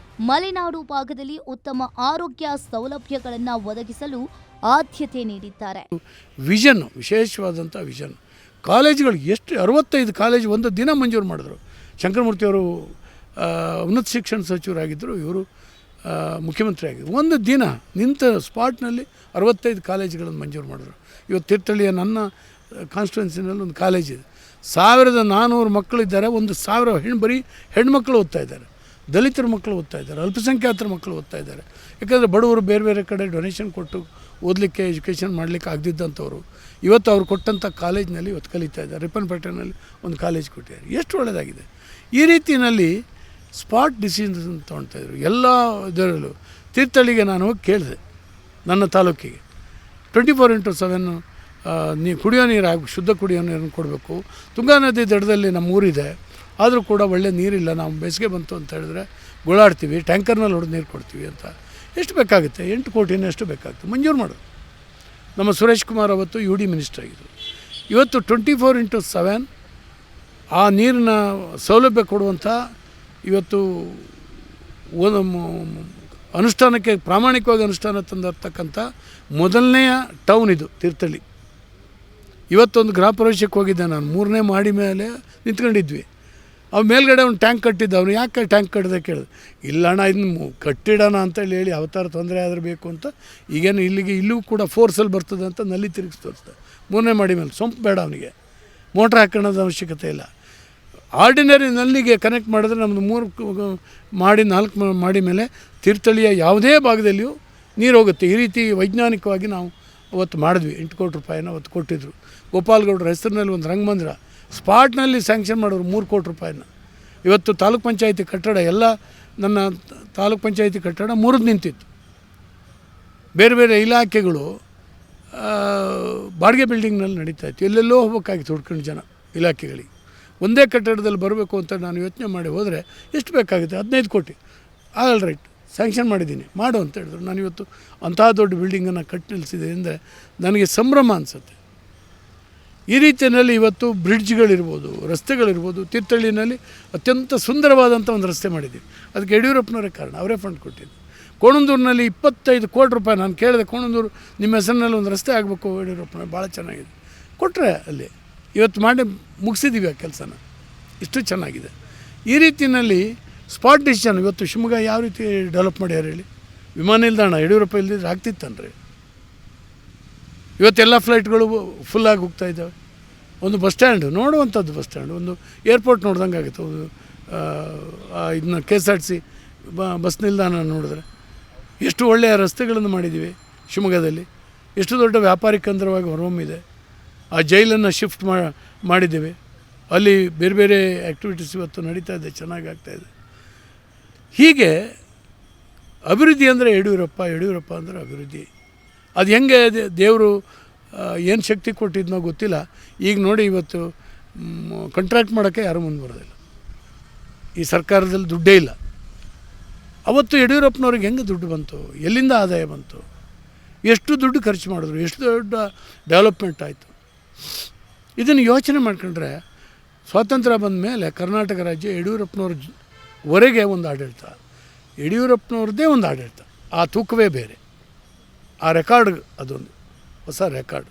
ಮಲೆನಾಡು ಭಾಗದಲ್ಲಿ ಉತ್ತಮ ಆರೋಗ್ಯ ಸೌಲಭ್ಯಗಳನ್ನು ಒದಗಿಸಲು ಆದ್ಯತೆ ನೀಡಿದ್ದಾರೆ. ವಿಷನ್, ವಿಶೇಷವಾದಂಥ ವಿಷನ್. ಕಾಲೇಜುಗಳು ಎಷ್ಟು 65 ಕಾಲೇಜು ಒಂದು ದಿನ ಮಂಜೂರು ಮಾಡಿದ್ರು. ಶಂಕರಮೂರ್ತಿಯವರು ಉನ್ನತ ಶಿಕ್ಷಣ ಸಚಿವರಾಗಿದ್ದರು, ಇವರು ಮುಖ್ಯಮಂತ್ರಿ ಆಗಿದ್ದರು. ಒಂದು ದಿನ ನಿಂತ ಸ್ಪಾಟ್ನಲ್ಲಿ 65 ಕಾಲೇಜುಗಳನ್ನು ಮಂಜೂರು ಮಾಡಿದ್ರು. ಇವತ್ತು ತೀರ್ಥಹಳ್ಳಿಯ ನನ್ನ ಕಾನ್ಸ್ಟಿಟ್ಯೂನ್ಸಿನಲ್ಲಿ ಒಂದು ಕಾಲೇಜಿದೆ, 1400 ಮಕ್ಕಳಿದ್ದಾರೆ. 1000 ಬರೀ ಹೆಣ್ಮಕ್ಳು ಓದ್ತಾ ಇದ್ದಾರೆ, ದಲಿತರ ಮಕ್ಕಳು ಓದ್ತಾ ಇದ್ದಾರೆ, ಅಲ್ಪಸಂಖ್ಯಾತರ ಮಕ್ಕಳು ಓದ್ತಾ ಇದ್ದಾರೆ. ಯಾಕಂದರೆ ಬಡವರು ಬೇರೆ ಬೇರೆ ಕಡೆ ಡೊನೇಷನ್ ಕೊಟ್ಟು ಓದಲಿಕ್ಕೆ, ಎಜುಕೇಷನ್ ಮಾಡಲಿಕ್ಕೆ ಆಗದಿದ್ದಂಥವ್ರು ಇವತ್ತು ಅವ್ರು ಕೊಟ್ಟಂಥ ಕಾಲೇಜಿನಲ್ಲಿ ಇವತ್ತು ಕಲಿತಾ ಇದ್ದಾರೆ. ರಿಪ್ಪನ್ಪೇಟೆನಲ್ಲಿ ಒಂದು ಕಾಲೇಜ್ ಕೊಟ್ಟಿದ್ದಾರೆ. ಎಷ್ಟು ಒಳ್ಳೆಯದಾಗಿದೆ. ಈ ರೀತಿಯಲ್ಲಿ ಸ್ಪಾಟ್ ಡಿಸಿಷನ್ ತೊಗೊಳ್ತಾಯಿದ್ರು ಎಲ್ಲ ಇದರಲ್ಲೂ. ತೀರ್ಥಹಳ್ಳಿಗೆ ನಾನು ಹೋಗಿ ಕೇಳಿದೆ, ನನ್ನ ತಾಲೂಕಿಗೆ 24x7 ಕುಡಿಯೋ ನೀರು ಶುದ್ಧ ಕುಡಿಯೋ ನೀರನ್ನು ಕೊಡಬೇಕು. ತುಂಗಾ ನದಿ ದಡದಲ್ಲಿ ನಮ್ಮ ಊರಿದೆ, ಆದರೂ ಕೂಡ ಒಳ್ಳೆ ನೀರಿಲ್ಲ. ನಾವು ಬೇಸಿಗೆ ಬಂತು ಅಂತ ಹೇಳಿದ್ರೆ ಗೋಳಾಡ್ತೀವಿ, ಟ್ಯಾಂಕರ್ನಲ್ಲಿ ಹೊಡೆದು ನೀರು ಕೊಡ್ತೀವಿ ಅಂತ. ಎಷ್ಟು ಬೇಕಾಗುತ್ತೆ? 8 ಕೋಟಿನ ಎಷ್ಟು ಬೇಕಾಗುತ್ತೆ, ಮಂಜೂರು ಮಾಡೋದು. ನಮ್ಮ ಸುರೇಶ್ ಕುಮಾರ್ ಅವತ್ತು UD ಮಿನಿಸ್ಟರ್ ಆಗಿದ್ದರು. ಇವತ್ತು 24x7 ಆ ನೀರಿನ ಸೌಲಭ್ಯ ಕೊಡುವಂಥ ಇವತ್ತು ಅನುಷ್ಠಾನಕ್ಕೆ ಪ್ರಾಮಾಣಿಕವಾಗಿ ಅನುಷ್ಠಾನ ತಂದಿರ್ತಕ್ಕಂಥ ಮೊದಲನೆಯ ಟೌನ್ ಇದು ತೀರ್ಥಹಳ್ಳಿ. ಇವತ್ತೊಂದು ಗೃಹ ಪ್ರವೇಶಕ್ಕೆ ಹೋಗಿದ್ದೆ ನಾನು, 3ನೇ ಮಾಡಿ ಮೇಲೆ ನಿಂತ್ಕೊಂಡಿದ್ವಿ. ಅವು ಮೇಲ್ಗಡೆ ಒಂದು ಟ್ಯಾಂಕ್ ಕಟ್ಟಿದ್ದ. ಅವನು ಯಾಕೆ ಟ್ಯಾಂಕ್ ಕಟ್ಟಿದೆ ಕೇಳಿದೆ. ಇಲ್ಲಣ್ಣ ಇದನ್ನು ಕಟ್ಟಿಡೋಣ ಅಂತೇಳಿ ಹೇಳಿ ಅವತಾರ ತೊಂದರೆ ಆದರೆ ಬೇಕು ಅಂತ. ಈಗೇನು ಇಲ್ಲೂ ಕೂಡ ಫೋರ್ಸಲ್ಲಿ ಬರ್ತದೆ ಅಂತ ನಲ್ಲಿ ತಿರುಗಿಸಿ ತೋರಿಸ್ದೆ. 3ನೇ ಮಾಡಿ ಮೇಲೆ ಸೊಂಪು ಬೇಡ, ಅವನಿಗೆ ಮೋಟ್ರ್ ಹಾಕೋಣದ ಅವಶ್ಯಕತೆ ಇಲ್ಲ. ಆರ್ಡಿನರಿ ನಲ್ಲಿಗೆ ಕನೆಕ್ಟ್ ಮಾಡಿದ್ರೆ ನಮ್ಮದು 3 ಮಾಡಿ 4 ಮಾಡಿ ಮೇಲೆ ತೀರ್ಥಹಳ್ಳಿಯ ಯಾವುದೇ ಭಾಗದಲ್ಲಿಯೂ ನೀರು ಹೋಗುತ್ತೆ. ಈ ರೀತಿ ವೈಜ್ಞಾನಿಕವಾಗಿ ನಾವು ಅವತ್ತು ಮಾಡಿದ್ವಿ. 8 ಕೋಟಿ ರೂಪಾಯಿನ ಅವತ್ತು ಕೊಟ್ಟಿದ್ದರು. ಗೋಪಾಲ್ಗೌಡರ ಹೆಸರಿನಲ್ಲಿ ಒಂದು ರಂಗಮಂದಿರ ಸ್ಪಾಟ್ನಲ್ಲಿ ಸ್ಯಾಂಕ್ಷನ್ ಮಾಡೋರು 3 ಕೋಟಿ ರೂಪಾಯಿನ. ಇವತ್ತು ತಾಲೂಕ್ ಪಂಚಾಯತಿ ಕಟ್ಟಡ ಎಲ್ಲ ನನ್ನ ತಾಲೂಕ್ ಪಂಚಾಯತಿ ಕಟ್ಟಡ ಮುರಿದು ನಿಂತಿತ್ತು. ಬೇರೆ ಬೇರೆ ಇಲಾಖೆಗಳು ಬಾಡಿಗೆ ಬಿಲ್ಡಿಂಗ್ನಲ್ಲಿ ನಡೀತಾ ಇತ್ತು. ಎಲ್ಲೆಲ್ಲೋ ಹೋಗ್ಬೇಕಾಗಿತ್ತು ಹುಡ್ಕೊಂಡು ಜನ ಇಲಾಖೆಗಳಿಗೆ. ಒಂದೇ ಕಟ್ಟಡದಲ್ಲಿ ಬರಬೇಕು ಅಂತ ನಾನು ಯೋಚನೆ ಮಾಡಿ ಹೋದರೆ ಎಷ್ಟು ಬೇಕಾಗುತ್ತೆ? 15 ಕೋಟಿ. ಆಲ್ ರೈಟ್, ಸ್ಯಾಂಕ್ಷನ್ ಮಾಡಿದ್ದೀನಿ, ಮಾಡು ಅಂತ ಹೇಳಿದ್ರು. ನಾನು ಇವತ್ತು ಅಂತಹ ದೊಡ್ಡ ಬಿಲ್ಡಿಂಗನ್ನು ಕಟ್ಟಿ ನಿಲ್ಲಿಸಿದೆ ಅಂದರೆ ನನಗೆ ಸಂಭ್ರಮ ಅನಿಸುತ್ತೆ. ಈ ರೀತಿಯಲ್ಲಿ ಇವತ್ತು ಬ್ರಿಡ್ಜ್ಗಳಿರ್ಬೋದು, ರಸ್ತೆಗಳಿರ್ಬೋದು. ತೀರ್ಥಹಳ್ಳಿನಲ್ಲಿ ಅತ್ಯಂತ ಸುಂದರವಾದಂಥ ಒಂದು ರಸ್ತೆ ಮಾಡಿದ್ದೀವಿ. ಅದಕ್ಕೆ ಯಡಿಯೂರಪ್ಪನವರೇ ಕಾರಣ, ಅವರೇ ಫಂಡ್ ಕೊಟ್ಟಿದ್ದು. ಕೋಣಂದೂರಿನಲ್ಲಿ 25 ಕೋಟಿ ರೂಪಾಯಿ ನಾನು ಕೇಳಿದೆ. ಕೋಣಂದೂರು ನಿಮ್ಮ ಹೆಸರಿನಲ್ಲಿ ಒಂದು ರಸ್ತೆ ಆಗಬೇಕು ಯಡಿಯೂರಪ್ಪನವ್ರು, ಭಾಳ ಚೆನ್ನಾಗಿದೆ ಕೊಟ್ಟರೆ ಅಲ್ಲಿ. ಇವತ್ತು ಮಾಡಿ ಮುಗಿಸಿದ್ದೀವಿ ಆ ಕೆಲಸನ, ಇಷ್ಟು ಚೆನ್ನಾಗಿದೆ. ಈ ರೀತಿಯಲ್ಲಿ ಸ್ಪಾಟ್ ಡಿಸಿಷನ್. ಇವತ್ತು ಶಿವಮೊಗ್ಗ ಯಾವ ರೀತಿ ಡೆವಲಪ್ ಮಾಡ್ಯಾರ ಹೇಳಿ? ವಿಮಾನ ನಿಲ್ದಾಣ ಯಡಿಯೂರಪ್ಪ ಇಲ್ದಿದ್ರೆ ಆಗ್ತಿತ್ತನ್ರಿ. ಇವತ್ತೆಲ್ಲ ಫ್ಲೈಟ್ಗಳು ಫುಲ್ಲಾಗಿ ಹೋಗ್ತಾ ಇದ್ದಾವೆ. ಒಂದು ಬಸ್ ಸ್ಟ್ಯಾಂಡ್ ನೋಡುವಂಥದ್ದು, ಬಸ್ ಸ್ಟ್ಯಾಂಡ್ ಒಂದು ಏರ್ಪೋರ್ಟ್ ನೋಡ್ದಂಗೆ ಆಗುತ್ತೆ. ಒಂದು ಇದನ್ನ KSRTC ಬಸ್ ನಿಲ್ದಾಣ ನೋಡಿದ್ರೆ ಎಷ್ಟು ಒಳ್ಳೆಯ ರಸ್ತೆಗಳನ್ನು ಮಾಡಿದ್ದೀವಿ ಶಿವಮೊಗ್ಗದಲ್ಲಿ. ಎಷ್ಟು ದೊಡ್ಡ ವ್ಯಾಪಾರಿ ಕೇಂದ್ರವಾಗಿ ಹೊರಹೊಮ್ಮಿದೆ. ಆ ಜೈಲನ್ನು ಶಿಫ್ಟ್ ಮಾಡಿದ್ದೇವೆ. ಅಲ್ಲಿ ಬೇರೆ ಬೇರೆ ಆ್ಯಕ್ಟಿವಿಟೀಸ್ ಇವತ್ತು ನಡೀತಾ ಇದೆ, ಚೆನ್ನಾಗಿ ಆಗ್ತಾಯಿದೆ. ಹೀಗೆ ಅಭಿವೃದ್ಧಿ ಅಂದರೆ ಯಡಿಯೂರಪ್ಪ ಅಂದರೆ ಅಭಿವೃದ್ಧಿ. ಅದು ಹೆಂಗೆ ದೇವರು ಏನು ಶಕ್ತಿ ಕೊಟ್ಟಿದ್ನೋ ಗೊತ್ತಿಲ್ಲ. ಈಗ ನೋಡಿ, ಇವತ್ತು ಕಾಂಟ್ರಾಕ್ಟ್ ಮಾಡೋಕ್ಕೆ ಯಾರೂ ಮುಂದೆ ಬರೋದಿಲ್ಲ. ಈ ಸರ್ಕಾರದಲ್ಲಿ ದುಡ್ಡೇ ಇಲ್ಲ. ಅವತ್ತು ಯಡಿಯೂರಪ್ಪನವ್ರಿಗೆ ಹೆಂಗೆ ದುಡ್ಡು ಬಂತು? ಎಲ್ಲಿಂದ ಆದಾಯ ಬಂತು? ಎಷ್ಟು ದುಡ್ಡು ಖರ್ಚು ಮಾಡಿದ್ರು? ಎಷ್ಟು ದೊಡ್ಡ ಡೆವಲಪ್ಮೆಂಟ್ ಆಯಿತು? ಇದನ್ನು ಯೋಚನೆ ಮಾಡ್ಕೊಂಡ್ರೆ ಸ್ವಾತಂತ್ರ್ಯ ಬಂದ ಮೇಲೆ ಕರ್ನಾಟಕ ರಾಜ್ಯ ಯಡಿಯೂರಪ್ಪನವ್ರವರೆಗೆ ಒಂದು ಆಡಳಿತ, ಯಡಿಯೂರಪ್ಪನವ್ರದ್ದೇ ಒಂದು ಆಡಳಿತ. ಆ ತೂಕವೇ ಬೇರೆ. ಆ ರೆಕಾರ್ಡ್ ಅದೊಂದು ಹೊಸ ರೆಕಾರ್ಡ್.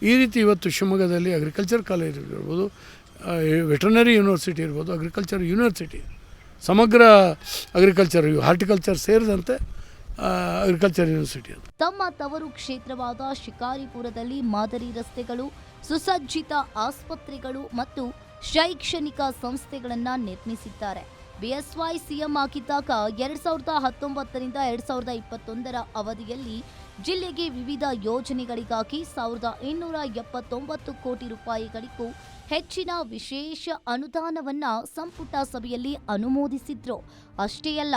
ಈ ರೀತಿ ಇವತ್ತು ಶಿವಮೊಗ್ಗದಲ್ಲಿ ಅಗ್ರಿಕಲ್ಚರ್ ಕಾಲೇಜ್ ಇರ್ಬೋದು, ವೆಟರ್ನರಿ ಯೂನಿವರ್ಸಿಟಿ ಇರ್ಬೋದು, ಅಗ್ರಿಕಲ್ಚರ್ ಯೂನಿವರ್ಸಿಟಿ, ಸಮಗ್ರ ಅಗ್ರಿಕಲ್ಚರ್ ಹಾರ್ಟಿಕಲ್ಚರ್ ಸೇರಿದಂತೆ ಅಗ್ರಿಕಲ್ಚರ್ ಯೂನಿವರ್ಸಿಟಿ ಅದು. ತಮ್ಮ ತವರು ಕ್ಷೇತ್ರವಾದ ಶಿಕಾರಿಪುರದಲ್ಲಿ ಮಾದರಿ ರಸ್ತೆಗಳು, ಸುಸಜ್ಜಿತ ಆಸ್ಪತ್ರೆಗಳು ಮತ್ತು ಶೈಕ್ಷಣಿಕ ಸಂಸ್ಥೆಗಳನ್ನು ನಿರ್ಮಿಸಿದ್ದಾರೆ. ಬಿಎಸ್ವೈ ಸಿಎಂ ಆಗಿದ್ದಾಗ 2019ರಿಂದ 2021 ಅವಧಿಯಲ್ಲಿ ಜಿಲ್ಲೆಗೆ ವಿವಿಧ ಯೋಜನೆಗಳಿಗಾಗಿ 1279 ಕೋಟಿ ರೂಪಾಯಿಗಳಿಗೂ ಹೆಚ್ಚಿನ ವಿಶೇಷ ಅನುದಾನವನ್ನ ಸಂಪುಟ ಸಭೆಯಲ್ಲಿ ಅನುಮೋದಿಸಿದ್ರು. ಅಷ್ಟೇ ಅಲ್ಲ,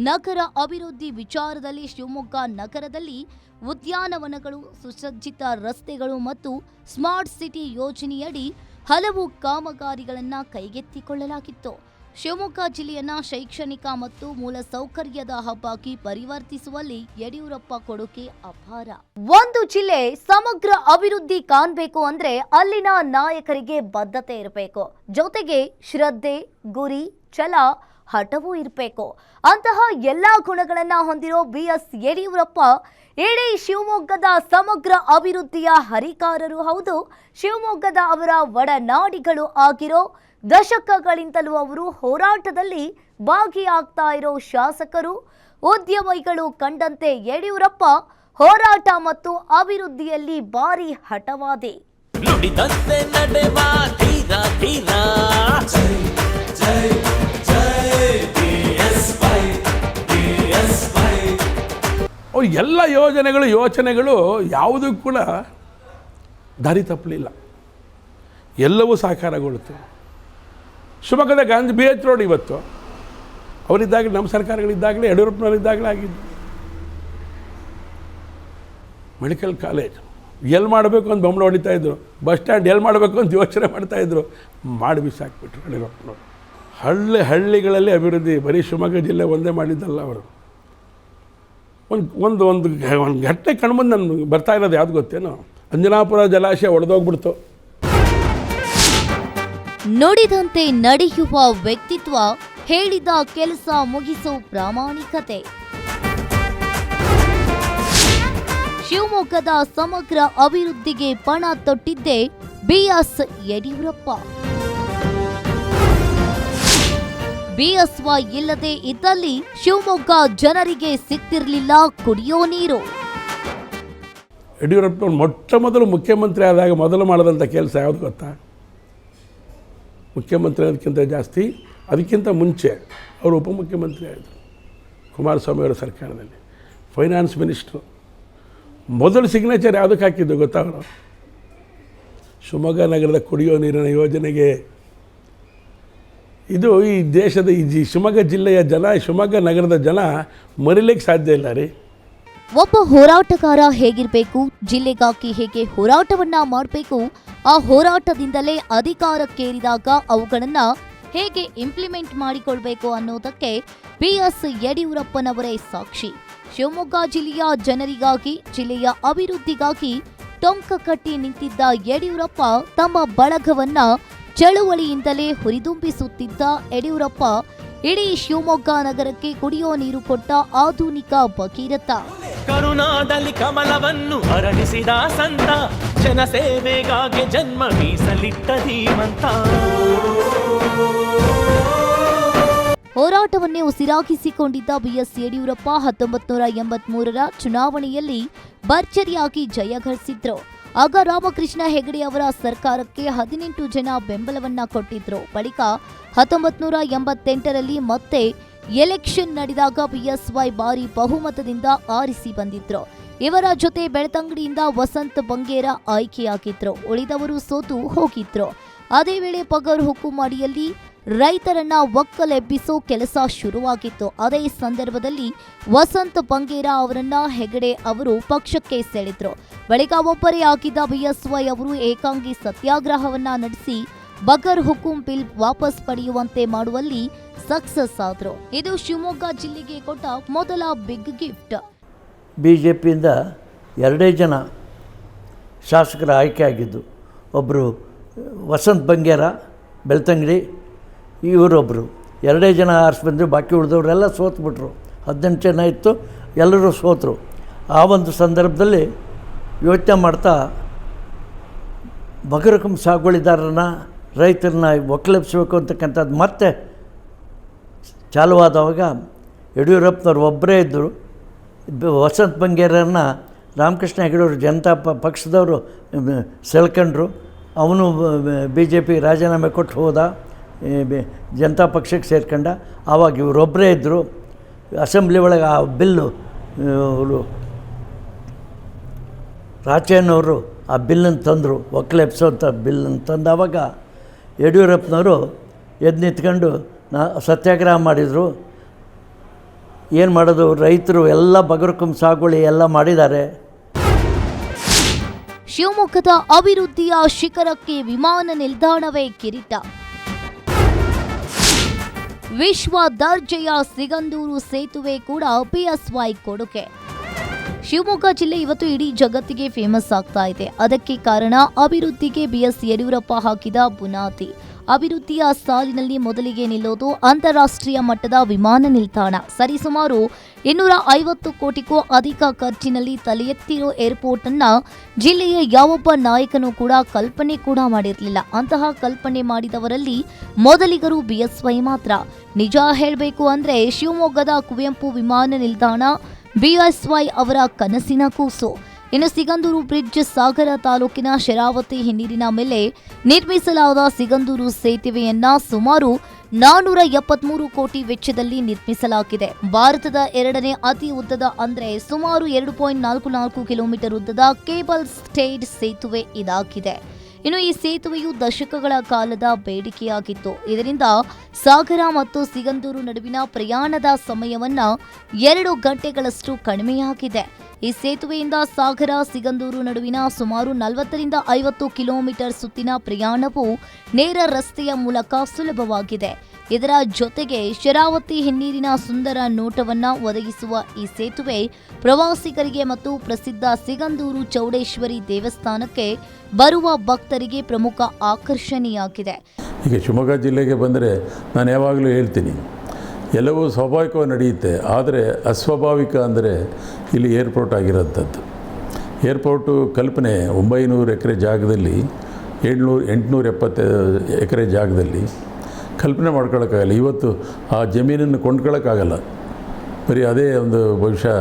ನಗರ ಅಭಿವೃದ್ಧಿ ವಿಚಾರದಲ್ಲಿ ಶಿವಮೊಗ್ಗ ನಗರದಲ್ಲಿ ಉದ್ಯಾನವನಗಳು, ಸುಸಜ್ಜಿತ ರಸ್ತೆಗಳು ಮತ್ತು ಸ್ಮಾರ್ಟ್ ಸಿಟಿ ಯೋಜನೆಯಡಿ ಹಲವು ಕಾಮಗಾರಿಗಳನ್ನು ಕೈಗೆತ್ತಿಕೊಳ್ಳಲಾಗಿತ್ತು. ಶಿವಮೊಗ್ಗ ಜಿಲ್ಲೆಯನ್ನ ಶೈಕ್ಷಣಿಕ ಮತ್ತು ಮೂಲಸೌಕರ್ಯದ ಹಬ್ ಆಗಿ ಪರಿವರ್ತಿಸುವಲ್ಲಿ ಯಡಿಯೂರಪ್ಪ ಕೊಡುಗೆ ಅಪಾರ. ಒಂದು ಜಿಲ್ಲೆ ಸಮಗ್ರ ಅಭಿವೃದ್ಧಿ ಕಾಣಬೇಕು ಅಂದ್ರೆ ಅಲ್ಲಿನ ನಾಯಕರಿಗೆ ಬದ್ಧತೆ ಇರಬೇಕು, ಜೊತೆಗೆ ಶ್ರದ್ಧೆ, ಗುರಿ, ಛಲ, ಹಠವೂ ಇರಬೇಕು. ಅಂತಹ ಎಲ್ಲಾ ಗುಣಗಳನ್ನ ಹೊಂದಿರೋ BS ಯಡಿಯೂರಪ್ಪ ಇಡೀ ಶಿವಮೊಗ್ಗದ ಸಮಗ್ರ ಅಭಿವೃದ್ಧಿಯ ಹರಿಕಾರರು ಹೌದು. ಶಿವಮೊಗ್ಗದ ಅವರ ಒಡನಾಡಿಗಳು ಆಗಿರೋ ದಶಕಗಳಿಂದಲೂ ಅವರು ಹೋರಾಟದಲ್ಲಿ ಭಾಗಿಯಾಗ್ತಾ ಇರೋ ಶಾಸಕರು, ಉದ್ಯಮಿಗಳು ಕಂಡಂತೆ ಯಡಿಯೂರಪ್ಪ ಹೋರಾಟ ಮತ್ತು ಅಭಿವೃದ್ಧಿಯಲ್ಲಿ ಭಾರಿ ಹಠವಾದಿ. ಅವ್ರ ಎಲ್ಲ ಯೋಚನೆಗಳು ಯಾವುದೂ ಕೂಡ ದಾರಿ ತಪ್ಪಲಿಲ್ಲ, ಎಲ್ಲವೂ ಸಾಕಾರಗೊಳ್ತು. ಶಿವಮೊಗ್ಗದ ಗಾಂಧಿ BH ರೋಡ್ ಇವತ್ತು ಅವರಿದ್ದಾಗಲೇ, ನಮ್ಮ ಸರ್ಕಾರಗಳಿದ್ದಾಗಲೇ, ಯಡಿಯೂರಪ್ಪನವರಿದ್ದಾಗಲೇ ಆಗಿದ್ದು. ಮೆಡಿಕಲ್ ಕಾಲೇಜ್ ಎಲ್ಲಿ ಮಾಡಬೇಕು ಅಂತ ಬೊಮ್ಮೆ ಹೊಡಿತಾಯಿದ್ರು, ಬಸ್ ಸ್ಟ್ಯಾಂಡ್ ಎಲ್ಲಿ ಮಾಡಬೇಕು ಅಂತ ಯೋಚನೆ ಮಾಡ್ತಾಯಿದ್ರು, ಮಾಡಿ ಬಿಸಾಕ್ಬಿಟ್ರು ಯಡಿಯೂರಪ್ಪನವರು. ಹಳ್ಳಿಗಳಲ್ಲಿ ಅಭಿವೃದ್ಧಿ ಬರೀ ಶಿವಮೊಗ್ಗ ಜಿಲ್ಲೆ ಒಂದೇ ಮಾಡಿದ್ದಲ್ಲ ಅವರು. ಒಂದು ಘಟನೆ ಕಣ್ಮುಂದೆ ನನಗೆ ಬರ್ತಾ ಇರೋದು ಯಾವ್ದು ಗೊತ್ತೇನೋ, ಅಂಜನಾಪುರ ಜಲಾಶಯ ಒಡೆದೋಗ್ಬಿಡ್ತು. ನುಡಿದಂತೆ ನಡೆಯುವ ವ್ಯಕ್ತಿತ್ವ, ಹೇಳಿದ ಕೆಲಸ ಮುಗಿಸೋ ಪ್ರಾಮಾಣಿಕತೆ. ಶಿವಮೊಗ್ಗದ ಸಮಗ್ರ ಅಭಿವೃದ್ಧಿಗೆ ಪಣ ತೊಟ್ಟಿದ್ದೇ BS ಯಡಿಯೂರಪ್ಪ. BSY ಇಲ್ಲದೆ ಇದ್ದಲ್ಲಿ ಶಿವಮೊಗ್ಗ ಜನರಿಗೆ ಸಿಗ್ತಿರ್ಲಿಲ್ಲ ಕುಡಿಯೋ ನೀರು. ಯಡಿಯೂರಪ್ಪನವ್ರು ಮೊಟ್ಟ ಮೊದಲು ಮುಖ್ಯಮಂತ್ರಿ ಆದಾಗ ಮೊದಲು ಮಾಡಿದಂಥ ಕೆಲಸ ಯಾವುದು ಗೊತ್ತಾ? ಮುಖ್ಯಮಂತ್ರಿ ಅದಕ್ಕಿಂತ ಜಾಸ್ತಿ, ಅದಕ್ಕಿಂತ ಮುಂಚೆ ಅವರು ಉಪಮುಖ್ಯಮಂತ್ರಿ ಆಯಿತು ಕುಮಾರಸ್ವಾಮಿ ಅವರ ಸರ್ಕಾರದಲ್ಲಿ, ಫೈನಾನ್ಸ್ ಮಿನಿಸ್ಟ್ರು. ಮೊದಲು ಸಿಗ್ನೇಚರ್ ಯಾವುದಕ್ಕೆ ಹಾಕಿದ್ದು ಗೊತ್ತಾ ಅವರು? ಶಿವಮೊಗ್ಗ ನಗರದ ಕುಡಿಯೋ ನೀರಿನ ಯೋಜನೆಗೆ. ಇದು ಈ ದೇಶದ ಈ ಶಿವಮೊಗ್ಗ ಜಿಲ್ಲೆಯ ಜನ, ಶಿವಮೊಗ್ಗ ನಗರದ ಜನ ಮರಿಲಿಕ್ಕೆ ಸಾಧ್ಯ ಇಲ್ಲ ರೀ. ಒಬ್ಬ ಹೋರಾಟಗಾರ ಹೇಗಿರಬೇಕು, ಜಿಲ್ಲೆಗಾಗಿ ಹೇಗೆ ಹೋರಾಟವನ್ನ ಮಾಡಬೇಕು, ಆ ಹೋರಾಟದಿಂದಲೇ ಅಧಿಕಾರಕ್ಕೇರಿದಾಗ ಅವುಗಳನ್ನ ಹೇಗೆ ಇಂಪ್ಲಿಮೆಂಟ್ ಮಾಡಿಕೊಳ್ಬೇಕು ಅನ್ನೋದಕ್ಕೆ BS ಯಡಿಯೂರಪ್ಪನವರೇ ಸಾಕ್ಷಿ. ಶಿವಮೊಗ್ಗ ಜಿಲ್ಲೆಯ ಜನರಿಗಾಗಿ, ಜಿಲ್ಲೆಯ ಅಭಿವೃದ್ಧಿಗಾಗಿ ಟೊಂಕ ಕಟ್ಟಿ ನಿಂತಿದ್ದ ಯಡಿಯೂರಪ್ಪ ತಮ್ಮ ಬಳಗವನ್ನ ಚಳುವಳಿಯಿಂದಲೇ ಹುರಿದುಂಬಿಸುತ್ತಿದ್ದ ಯಡಿಯೂರಪ್ಪ ಇಡೀ ಶಿವಮೊಗ್ಗ ನಗರಕ್ಕೆ ಕುಡಿಯೋ ನೀರು ಕೊಟ್ಟ ಆಧುನಿಕ ಭಗೀರಥ. ಕರುನಾಡಲ್ಲಿ ಕಮಲವನ್ನು ಅರಳಿಸಿದ ಸಂತ, ಜನಸೇವೆಗಾಗಿ ಜನ್ಮ ಮೀಸಲಿಟ್ಟ ಧೀಮಂತ. ಹೋರಾಟವನ್ನೇ ಉಸಿರಾಗಿಸಿಕೊಂಡಿದ್ದ ಬಿಎಸ್ ಯಡಿಯೂರಪ್ಪ 1983ರ ಚುನಾವಣೆಯಲ್ಲಿ ಭರ್ಜರಿಯಾಗಿ ಜಯಗಳಿಸಿದ್ರು. ಆಗ ರಾಮಕೃಷ್ಣ ಹೆಗಡೆ ಅವರ ಸರ್ಕಾರಕ್ಕೆ 18 ಜನ ಬೆಂಬಲವನ್ನ ಕೊಟ್ಟಿದ್ರು. ಬಳಿಕ 1988ರಲ್ಲಿ ಮತ್ತೆ ಎಲೆಕ್ಷನ್ ನಡೆದಾಗ ಬಿಎಸ್ವೈ ಭಾರಿ ಬಹುಮತದಿಂದ ಆರಿಸಿ ಬಂದಿದ್ರು. ಇವರ ಜೊತೆ ಬೆಳ್ತಂಗಡಿಯಿಂದ ವಸಂತ್ ಬಂಗೇರ ಆಯ್ಕೆಯಾಗಿದ್ರು. ಉಳಿದವರು ಸೋತು ಹೋಗಿದ್ರು. ಅದೇ ವೇಳೆ ಪಗರ್ ಹುಕುಂ ಅಡಿಯಲ್ಲಿ ರೈತರನ್ನ ಒಕ್ಕಲೆಬ್ಬಿಸೋ ಕೆಲಸ ಶುರುವಾಗಿತ್ತು. ಅದೇ ಸಂದರ್ಭದಲ್ಲಿ ವಸಂತ್ ಬಂಗೇರ ಅವರನ್ನ ಹೆಗಡೆ ಅವರು ಪಕ್ಷಕ್ಕೆ ಸೆಳೆದ್ರು. ಬಳಿಕ ಒಬ್ಬರೇ ಆಗಿದ್ದ ಬಿಎಸ್ವೈ ಅವರು ಏಕಾಂಗಿ ಸತ್ಯಾಗ್ರಹವನ್ನ ನಡೆಸಿ ಬಗರ್ ಹುಕುಂ ಬಿಲ್ ವಾಪಸ್ ಪಡೆಯುವಂತೆ ಮಾಡುವಲ್ಲಿ ಸಕ್ಸಸ್ ಆದ್ರು. ಇದು ಶಿವಮೊಗ್ಗ ಜಿಲ್ಲೆಗೆ ಕೊಟ್ಟ ಮೊದಲ ಬಿಗ್ ಗಿಫ್ಟ್. BJPಯಿಂದ 2 ಜನ ಶಾಸಕರ ಆಯ್ಕೆ ಆಗಿದ್ದು. ಒಬ್ಬರು ವಸಂತ್ ಬಂಗೇರ ಬೆಳ್ತಂಗಡಿ, ಇವರೊಬ್ಬರು 2 ಜನ ಆರಿಸಿ ಬಂದರು. ಬಾಕಿ ಉಳಿದವರೆಲ್ಲ ಸೋತ್ಬಿಟ್ರು. 18 ಜನ ಇತ್ತು, ಎಲ್ಲರೂ ಸೋತರು. ಆ ಒಂದು ಸಂದರ್ಭದಲ್ಲಿ ಯೋಚನೆ ಮಾಡ್ತಾ ಬಗರಕಂ ಸಾಗುವಳಿದಾರರನ್ನ ರೈತರನ್ನ ಒಕ್ಕಲೆಬ್ಬಿಸಬೇಕು ಅಂತಕ್ಕಂಥದ್ದು ಮತ್ತೆ ಚಾಲುವಾದವಾಗ ಯಡಿಯೂರಪ್ಪನವ್ರು ಒಬ್ಬರೇ ಇದ್ದರು. ವಸಂತ್ ಬಂಗೇರನ್ನ ರಾಮಕೃಷ್ಣ ಹೆಗಡೆಯವರು ಜನತಾ ಪಕ್ಷದವರು ಸೆಳ್ಕೊಂಡ್ರು. ಅವನು BJP ರಾಜೀನಾಮೆ ಕೊಟ್ಟು ಹೋದ, ಜನತಾ ಪಕ್ಷಕ್ಕೆ ಸೇರ್ಕೊಂಡ. ಆವಾಗ ಇವರೊಬ್ಬರೇ ಇದ್ದರು. ಅಸೆಂಬ್ಲಿ ಒಳಗೆ ಆ ಬಿಲ್ಲು ರಾಚಯ್ಯನವರು ಆ ಬಿಲ್ಲನ್ನು ತಂದರು, ಒಕ್ಕಲೆಬ್ಸೋಂಥ ಬಿಲ್ಲನ್ನು ತಂದಾವಾಗ ಯಡಿಯೂರಪ್ಪನವರು ಎದ್ದು ನಿಂತ್ಕೊಂಡು ಸತ್ಯಾಗ್ರಹ ಮಾಡಿದರು. ಏನು ಮಾಡೋದು, ರೈತರು ಎಲ್ಲ ಬಗರ್ಕುಂ ಸಾಗುವಳಿ ಎಲ್ಲ ಮಾಡಿದ್ದಾರೆ. ಶಿವಮೊಗ್ಗದ ಅಭಿವೃದ್ಧಿಯ ಶಿಖರಕ್ಕೆ ವಿಮಾನ ನಿಲ್ದಾಣವೇ ಕಿರೀಟ. ವಿಶ್ವ ದರ್ಜೆಯ ಸಿಗಂದೂರು ಸೇತುವೆ ಕೂಡ ಬಿಎಸ್ವೈ ಕೊಡುಗೆ. ಶಿವಮೊಗ್ಗ ಜಿಲ್ಲೆ ಇವತ್ತು ಇಡೀ ಜಗತ್ತಿಗೆ ಫೇಮಸ್ ಆಗ್ತಾ ಇದೆ. ಅದಕ್ಕೆ ಕಾರಣ ಅಭಿವೃದ್ಧಿಗೆ ಬಿಎಸ್ ಯಡಿಯೂರಪ್ಪ ಹಾಕಿದ ಬುನಾದಿ. ಅಭಿವೃದ್ಧಿಯ ಸಾಲಿನಲ್ಲಿ ಮೊದಲಿಗೆ ನಿಲ್ಲೋದು ಅಂತಾರಾಷ್ಟ್ರೀಯ ಮಟ್ಟದ ವಿಮಾನ ನಿಲ್ದಾಣ. ಸರಿಸುಮಾರು 250 ಕೋಟಿಗೂ ಅಧಿಕ ಖರ್ಚಿನಲ್ಲಿ ತಲೆ ಎತ್ತಿರೋ ಏರ್ಪೋರ್ಟ್ ಅನ್ನ ಜಿಲ್ಲೆಯ ಯಾವೊಬ್ಬ ನಾಯಕನೂ ಕೂಡ ಕಲ್ಪನೆ ಕೂಡ ಮಾಡಿರಲಿಲ್ಲ. ಅಂತಹ ಕಲ್ಪನೆ ಮಾಡಿದವರಲ್ಲಿ ಮೊದಲಿಗರು ಬಿಎಸ್ವೈ ಮಾತ್ರ. ನಿಜ ಹೇಳಬೇಕು ಅಂದ್ರೆ ಶಿವಮೊಗ್ಗದ ಕುವೆಂಪು ವಿಮಾನ ನಿಲ್ದಾಣ ಬಿಎಸ್ವೈ ಅವರ ಕನಸಿನ ಕೂಸು. ಇನ್ನು ಸಿಗಂದೂರು ಬ್ರಿಡ್ಜ್ ಸಾಗರ ತಾಲೂಕಿನ ಶರಾವತಿ ಹಿನ್ನೀರಿನ ಮೇಲೆ ನಿರ್ಮಿಸಲಾದ ಸಿಗಂದೂರು ಸೇತುವೆಯನ್ನ ಸುಮಾರು 473 ಕೋಟಿ ವೆಚ್ಚದಲ್ಲಿ ನಿರ್ಮಿಸಲಾಗಿದೆ. ಭಾರತದ 2ನೇ ಅತಿ ಉದ್ದದ ಅಂದ್ರೆ ಸುಮಾರು 2.44 ಕಿಲೋಮೀಟರ್ ಉದ್ದದ ಕೇಬಲ್ ಸ್ಟೇಡ್ ಸೇತುವೆ ಇದಾಗಿದೆ. ಇನ್ನು ಈ ಸೇತುವೆಯು ದಶಕಗಳ ಕಾಲದ ಬೇಡಿಕೆಯಾಗಿತ್ತು. ಇದರಿಂದ ಸಾಗರ ಮತ್ತು ಸಿಗಂದೂರು ನಡುವಿನ ಪ್ರಯಾಣದ ಸಮಯವನ್ನ 2 ಗಂಟೆಗಳಷ್ಟು ಕಡಿಮೆಯಾಗಿದೆ. ಈ ಸೇತುವೆಯಿಂದ ಸಾಗರ ಸಿಗಂದೂರು ನಡುವಿನ ಸುಮಾರು 40ರಿಂದ 50 ಕಿಲೋಮೀಟರ್ ಸುತ್ತಿನ ಪ್ರಯಾಣವು ನೇರ ರಸ್ತೆಯ ಮೂಲಕ ಸುಲಭವಾಗಿದೆ. ಇದರ ಜೊತೆಗೆ ಶರಾವತಿ ಹಿನ್ನೀರಿನ ಸುಂದರ ನೋಟವನ್ನ ಒದಗಿಸುವ ಈ ಸೇತುವೆ ಪ್ರವಾಸಿಗರಿಗೆ ಮತ್ತು ಪ್ರಸಿದ್ಧ ಸಿಗಂದೂರು ಚೌಡೇಶ್ವರಿ ದೇವಸ್ಥಾನಕ್ಕೆ ಬರುವ ಭಕ್ತರಿಗೆ ಪ್ರಮುಖ ಆಕರ್ಷಣೆಯಾಗಿದೆ. ಈಗ ಶಿವಮೊಗ್ಗ ಜಿಲ್ಲೆಗೆ ಬಂದರೆ ನಾನು ಯಾವಾಗಲೂ ಹೇಳ್ತೀನಿ, ಎಲ್ಲವೂ ಸ್ವಾಭಾವಿಕವಾಗಿ ನಡೆಯುತ್ತೆ. ಆದರೆ ಅಸ್ವಾಭಾವಿಕ ಅಂದರೆ ಇಲ್ಲಿ ಏರ್ಪೋರ್ಟ್ ಆಗಿರೋಂಥದ್ದು. ಏರ್ಪೋರ್ಟು ಕಲ್ಪನೆ 900 ಎಕರೆ ಜಾಗದಲ್ಲಿ 870 ಎಕರೆ ಜಾಗದಲ್ಲಿ ಕಲ್ಪನೆ ಮಾಡ್ಕೊಳ್ಳೋಕ್ಕಾಗಲ್ಲ. ಇವತ್ತು ಆ ಜಮೀನನ್ನು ಕೊಂಡ್ಕೊಳ್ಳೋಕ್ಕಾಗಲ್ಲ. ಬರೀ ಅದೇ ಒಂದು ಬಹುಶಃ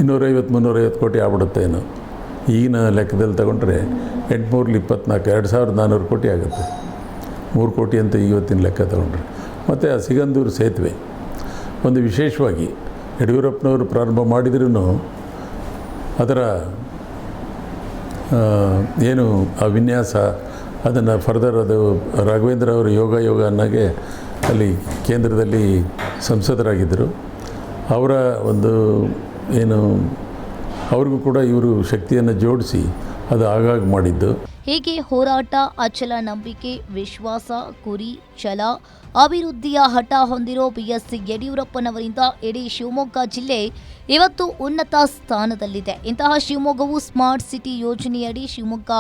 250-350 ಕೋಟಿ ಆಗ್ಬಿಡುತ್ತೆ ಏನೋ. ಈಗಿನ ಲೆಕ್ಕದಲ್ಲಿ ತಗೊಂಡ್ರೆ 824 2400 ಕೋಟಿ ಆಗುತ್ತೆ. 3 ಕೋಟಿ ಅಂತ ಇವತ್ತಿನ ಲೆಕ್ಕ ತಗೊಂಡ್ರೆ. ಮತ್ತು ಆ ಸಿಗಂದೂರು ಸೇತುವೆ ಒಂದು ವಿಶೇಷವಾಗಿ ಯಡಿಯೂರಪ್ಪನವರು ಪ್ರಾರಂಭ ಮಾಡಿದ್ರೂ ಅದರ ಏನು ಆ ವಿನ್ಯಾಸ ಅದನ್ನು ಫರ್ದರ್ ಅದು ರಾಘವೇಂದ್ರ ಅವರು ಯೋಗ ಅನ್ನೋಗೆ ಅಲ್ಲಿ ಕೇಂದ್ರದಲ್ಲಿ ಸಂಸದರಾಗಿದ್ದರು. ಅವರ ಒಂದು ಏನು ಅವ್ರಿಗೂ ಕೂಡ ಇವರು ಶಕ್ತಿಯನ್ನು ಜೋಡಿಸಿ ಅದು ಆಗಾಗ ಮಾಡಿದ್ದು. ಹೀಗೆ ಹೋರಾಟ, ಅಚಲ ನಂಬಿಕೆ, ವಿಶ್ವಾಸ, ಗುರಿ, ಛಲ, ಅಭಿವೃದ್ಧಿಯ ಹಠ ಹೊಂದಿರೋ ಬಿಎಸ್ ಯಡಿಯೂರಪ್ಪನವರಿಂದ ಇಡೀ ಶಿವಮೊಗ್ಗ ಜಿಲ್ಲೆ ಇವತ್ತು ಉನ್ನತ ಸ್ಥಾನದಲ್ಲಿದೆ. ಇಂತಹ ಶಿವಮೊಗ್ಗವು ಸ್ಮಾರ್ಟ್ ಸಿಟಿ ಯೋಜನೆಯಡಿ ಶಿವಮೊಗ್ಗ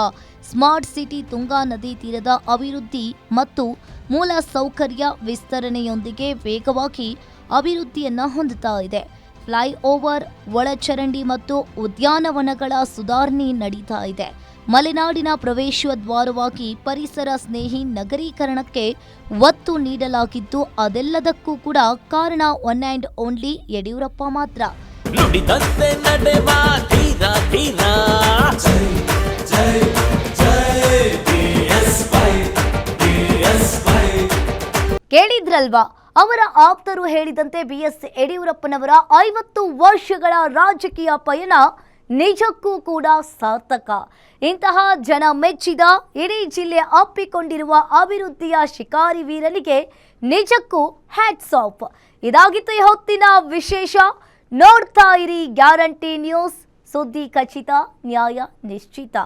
ಸ್ಮಾರ್ಟ್ ಸಿಟಿ ತುಂಗಾ ನದಿ ತೀರದ ಅಭಿವೃದ್ಧಿ ಮತ್ತು ಮೂಲ ಸೌಕರ್ಯ ವಿಸ್ತರಣೆಯೊಂದಿಗೆ ವೇಗವಾಗಿ ಅಭಿವೃದ್ಧಿಯನ್ನ ಹೊಂದುತ್ತಾ ಇದೆ. ಫ್ಲೈಓವರ್, ಒಳಚರಂಡಿ ಮತ್ತು ಉದ್ಯಾನವನಗಳ ಸುಧಾರಣೆ ನಡೀತಾ ಇದೆ. ಮಲೆನಾಡಿನ ಪ್ರವೇಶ ದ್ವಾರವಾಗಿ ಪರಿಸರ ಸ್ನೇಹಿ ನಗರೀಕರಣಕ್ಕೆ ಒತ್ತು ನೀಡಲಾಗಿದ್ದು ಅದೆಲ್ಲದಕ್ಕೂ ಕೂಡ ಕಾರಣ ಒನ್ ಆ್ಯಂಡ್ ಓನ್ಲಿ ಯಡಿಯೂರಪ್ಪ ಮಾತ್ರ. ನುಡಿದಂತೆ ನಡೆವ ಧೀರ ಧೀರ. ಕೇಳಿದ್ರಲ್ವಾ, ಅವರ ಆಪ್ತರು ಹೇಳಿದಂತೆ ಬಿಎಸ್ ಯಡಿಯೂರಪ್ಪನವರ 50 ವರ್ಷಗಳ ರಾಜಕೀಯ ಪಯಣ ನಿಜಕ್ಕೂ ಕೂಡ ಸಾರ್ಥಕ. ಇಂತಹ ಜನ ಮೆಚ್ಚಿದ, ಇಡೀ ಜಿಲ್ಲೆ ಅಪ್ಪಿಕೊಂಡಿರುವ ಅಭಿವೃದ್ಧಿಯ ಶಿಕಾರಿ ವೀರನಿಗೆ ನಿಜಕ್ಕೂ ಹ್ಯಾಟ್ಸ್ ಆಫ್. ಇದಾಗಿತ್ತು ಈ ಹೊತ್ತಿನ ವಿಶೇಷ. ನೋಡ್ತಾ ಇರಿ ಗ್ಯಾರಂಟಿ ನ್ಯೂಸ್, ಸುದ್ದಿ ಖಚಿತ, ನ್ಯಾಯ ನಿಶ್ಚಿತ.